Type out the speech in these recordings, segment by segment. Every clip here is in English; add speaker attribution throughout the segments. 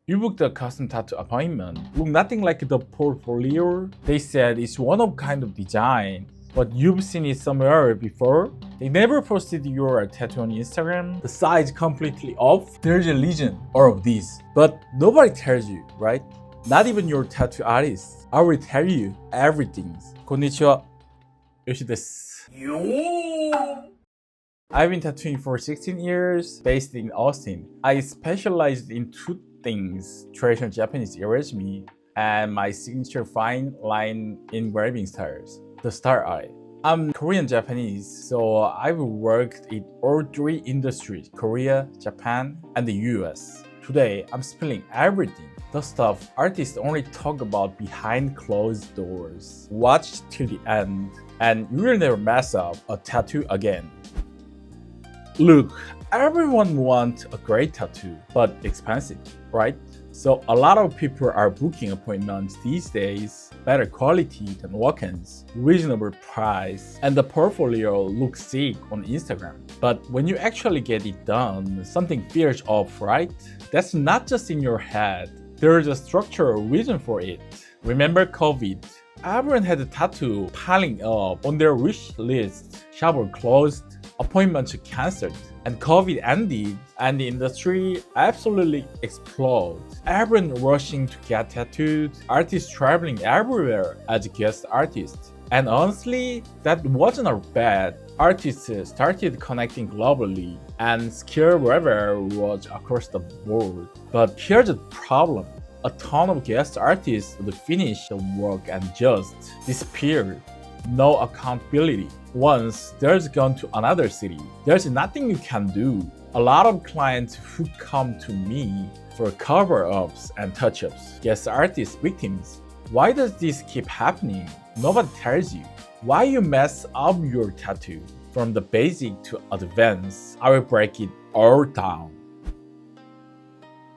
Speaker 1: You booked a custom tattoo appointment. Look nothing like the portfolio. They said it's one of kind of design, but you've seen it somewhere before. They never posted your tattoo on Instagram. The size completely off. There's a legend, all of this. But nobody tells you, right? Not even your tattoo artist. I will tell you everything. Konnichiwa, Yoshi desu. I've been tattooing for 16 years, based in Austin. I specialized in two things: traditional Japanese Irezumi and my signature fine line engraving styles, the star eye. I'm Korean Japanese, so I've worked in all three industries: Korea, Japan, and the US. Today, I'm spilling everything. The stuff artists only talk about behind closed doors. Watch till the end, and you will never mess up a tattoo again. Look, everyone wants a great tattoo, but expensive, right? So a lot of people are booking appointments these days, better quality than walk-ins, reasonable price, and the portfolio looks sick on Instagram. But when you actually get it done, something feels off, right? That's not just in your head. There's a structural reason for it. Remember COVID? Everyone had a tattoo piling up on their wish list. Shops were closed, appointments cancelled, and COVID ended, and the industry absolutely exploded. Everyone rushing to get tattooed, artists traveling everywhere as guest artists. And honestly, that wasn't bad. Artists started connecting globally, and skill level was across the board. But here's the problem. A ton of guest artists would finish the work and just disappear. No accountability. Once there's gone to another city, there's nothing you can do. A lot of clients who come to me for cover-ups and touch-ups, guest artist victims. Why does this keep happening? Nobody tells you. Why you mess up your tattoo? From the basic to advanced, I will break it all down.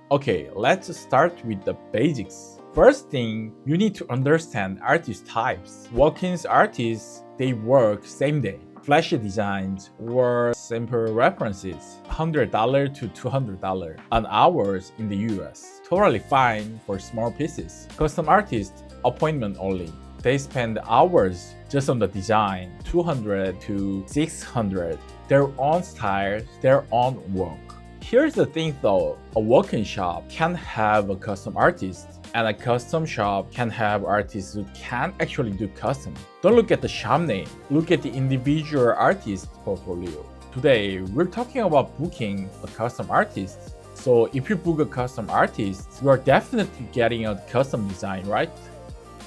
Speaker 1: Okay, let's start with the basics. First thing, you need to understand artist types. Walk-ins artists, they work same day. Flashy designs or simple references, $100 to $200 an hours in the US. Totally fine for small pieces. Custom artists, appointment only. They spend hours just on the design, $200 to $600. Their own style, their own work. Here's the thing though, a walk-in shop can have a custom artist, and a custom shop can have artists who can't actually do custom. Don't look at the shop name, look at the individual artist portfolio. Today, we're talking about booking a custom artist. So if you book a custom artist, you are definitely getting a custom design, right?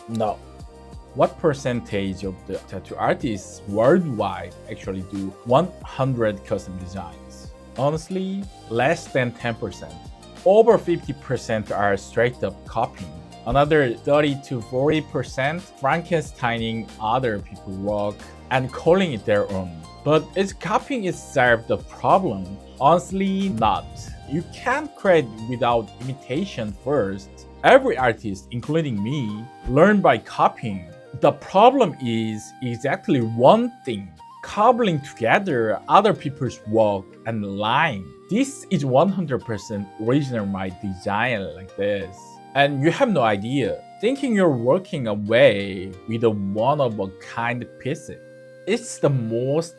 Speaker 1: No. What percentage of the tattoo artists worldwide actually do 100 custom designs? Honestly, less than 10%. Over 50% are straight up copying. Another 30 to 40% Frankensteining other people's work and calling it their own. But is copying itself the problem? Honestly, not. You can't create without imitation first. Every artist, including me, learn by copying. The problem is exactly one thing: cobbling together other people's work and line. This is 100% original my design like this. And you have no idea, thinking you're working away with a one-of-a-kind piece. It's the most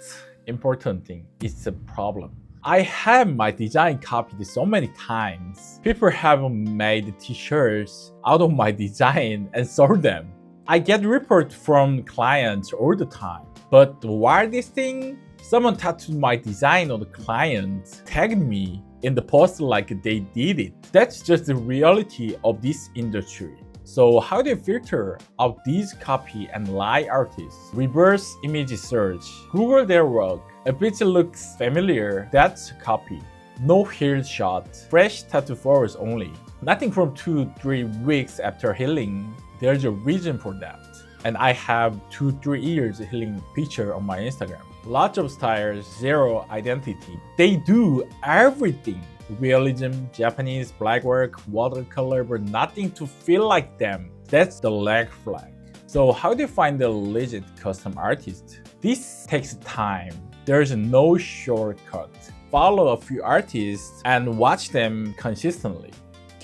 Speaker 1: important thing. It's a problem. I have my design copied so many times. People have made t-shirts out of my design and sold them. I get reports from clients all the time. But the wildest thing, someone tattooed my design on the client, tagged me in the post like they did it. That's just the reality of this industry. So how do you filter out these copy and lie artists? Reverse image search. Google their work. If it looks familiar, that's a copy. No healed shot. Fresh tattoo photos only. Nothing from 2-3 weeks after healing. There's a reason for that. And I have 2-3 years healing picture on my Instagram. Lots of styles, zero identity. They do everything. Realism, Japanese, black work, watercolor, but nothing to feel like them. That's the lag flag. So how do you find a legit custom artist? This takes time. There's no shortcut. Follow a few artists and watch them consistently.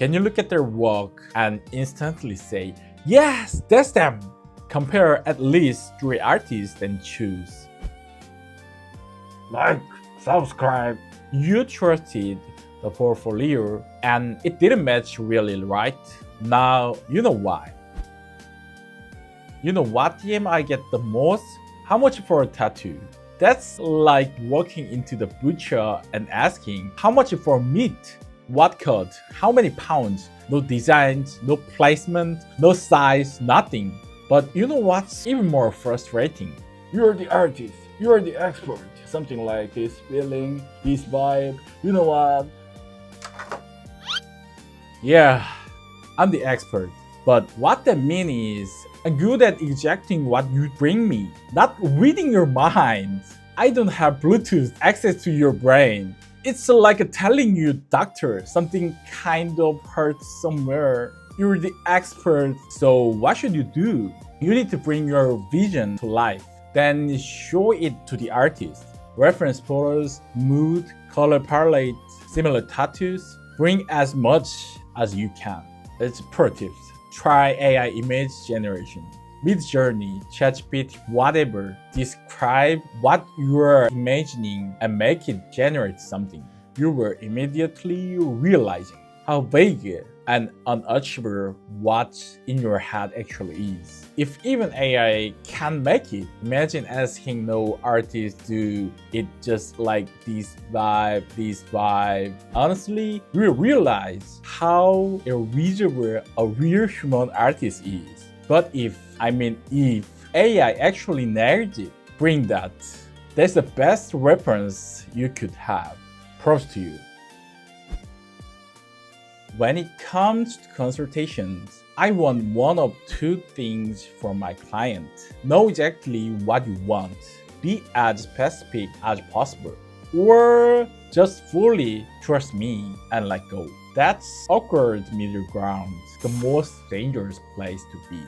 Speaker 1: Can you look at their work and instantly say, yes, that's them? Compare at least 3 artists and choose. Like, subscribe. You trusted the portfolio and it didn't match really, right? Now you know why. You know what DM I get the most? How much for a tattoo? That's like walking into the butcher and asking, how much for meat? What cut? How many pounds? No designs, no placement, no size, nothing. But you know what's even more frustrating? You're the artist, you're the expert. Something like this feeling, this vibe, you know what? Yeah, I'm the expert. But what that means is, I'm good at exacting what you bring me, not reading your mind. I don't have Bluetooth access to your brain. It's like telling you, doctor, something kind of hurts somewhere. You're the expert, so what should you do? You need to bring your vision to life, then show it to the artist. Reference photos, mood, color palette, similar tattoos. Bring as much as you can. It's pro tips. Try AI image generation. Mid-Journey, ChatGPT, whatever. Describe what you're imagining and make it generate something. You will immediately realizing how vague and unachievable what in your head actually is. If even AI can make it, imagine asking no artist do it just like this vibe. Honestly, you will realize how irreachable a real human artist is. But if AI actually nailed it, bring that. That's the best reference you could have. Props to you. When it comes to consultations, I want one of 2 things from my client. Know exactly what you want. Be as specific as possible. Or just fully trust me and let go. That's awkward middle ground, the most dangerous place to be.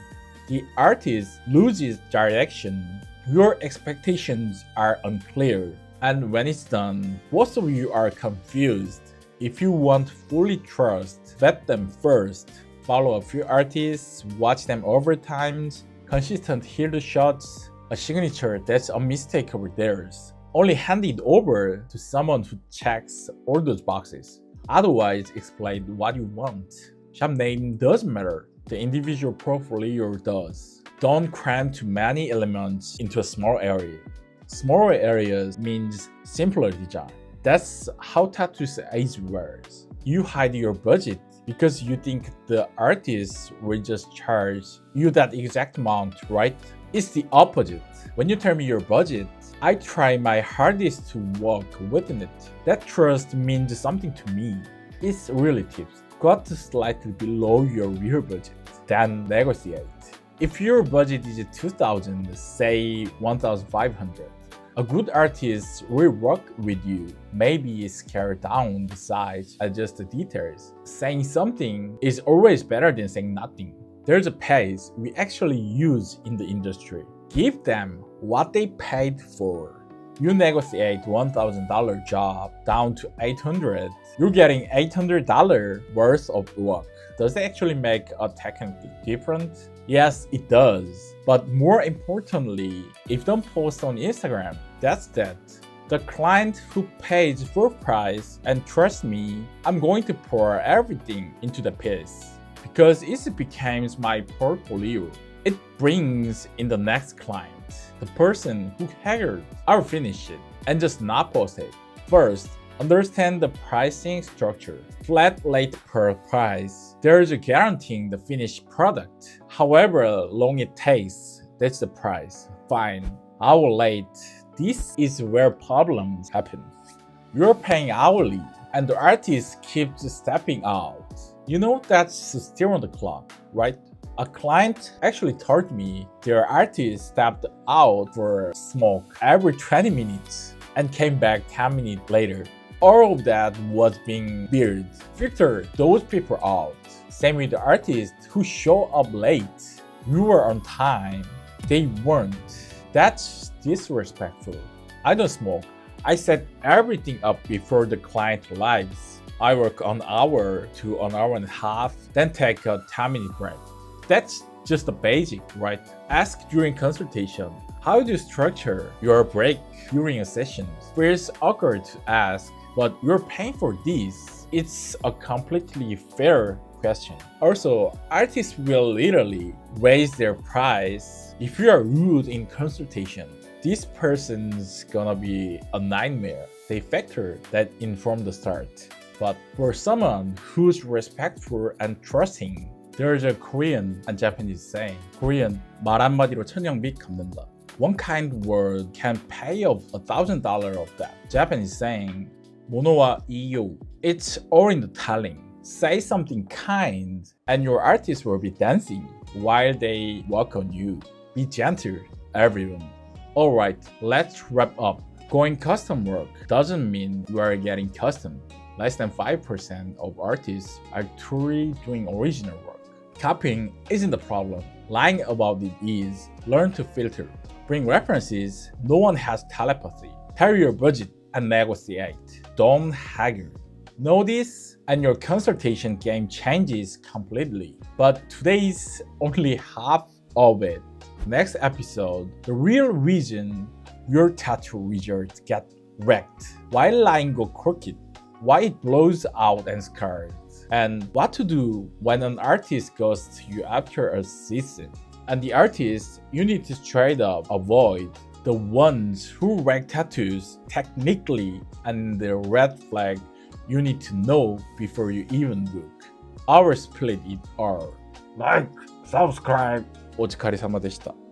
Speaker 1: The artist loses direction. Your expectations are unclear. And when it's done, both of you are confused. If you want fully trust, vet them first. Follow a few artists, watch them over time. Consistent hit the shots, a signature that's unmistakable theirs. Only hand it over to someone who checks all those boxes. Otherwise, explain what you want. Shop name doesn't matter. The individual portfolio does. Don't cram too many elements into a small area. Smaller areas means simpler design. That's how tattoos age works. You hide your budget because you think the artist will just charge you that exact amount, right? It's the opposite. When you tell me your budget, I try my hardest to work within it. That trust means something to me. It's relative. Got to slightly below your real budget, then negotiate. If your budget is 2,000, say 1,500. A good artist will work with you, maybe scale down the size, adjust the details. Saying something is always better than saying nothing. There's a pace we actually use in the industry. Give them what they paid for. You negotiate $1,000 job down to $800, you're getting $800 worth of work. Does it actually make a technical difference? Yes, it does. But more importantly, if you don't post on Instagram, that's that. The client who pays full price and trust me, I'm going to pour everything into the piece. Because it becomes my portfolio. It brings in the next client. The person who hired, I'll finish it and just not post it. First, understand the pricing structure. Flat rate per price. There's a guaranteeing the finished product. However long it takes, that's the price. Fine. Hour late. This is where problems happen. You're paying hourly and the artist keeps stepping out. You know that's still on the clock, right? A client actually told me their artist stepped out for smoke every 20 minutes and came back 10 minutes later. All of that was being billed. Filter those people out. Same with the artists who show up late. You were on time. They weren't. That's disrespectful. I don't smoke. I set everything up before the client arrives. I work an hour to an hour and a half, then take a 10-minute break. That's just the basic, right? Ask during consultation. How do you structure your break during a session? Feels awkward to ask, but you're paying for this. It's a completely fair question. Also, artists will literally raise their price if you are rude in consultation. This person's gonna be a nightmare. They factor that in from the start. But for someone who's respectful and trusting, there's a Korean and Japanese saying. Korean 말 한마디로 천냥빚 갚는다. One kind word can pay off $1,000 of that. Japanese saying 모노와 이요. It's all in the telling. Say something kind and your artist will be dancing while they work on you. Be gentle, everyone. Alright, let's wrap up. Going custom work doesn't mean you are getting custom. Less than 5% of artists are truly doing original work. Copying isn't the problem. Lying about it is. Learn to filter. Bring references. No one has telepathy. Tell your budget and negotiate. Don't haggle. Know this and your consultation game changes completely. But today's only half of it. Next episode, the real reason your tattoo results get wrecked. Why line go crooked? Why it blows out and scars? And what to do when an artist goes to you after a season. And the artists you need to straight up avoid. The ones who rank tattoos technically and the red flag you need to know before you even book. Our split it all. Like, subscribe. お疲れ様でした。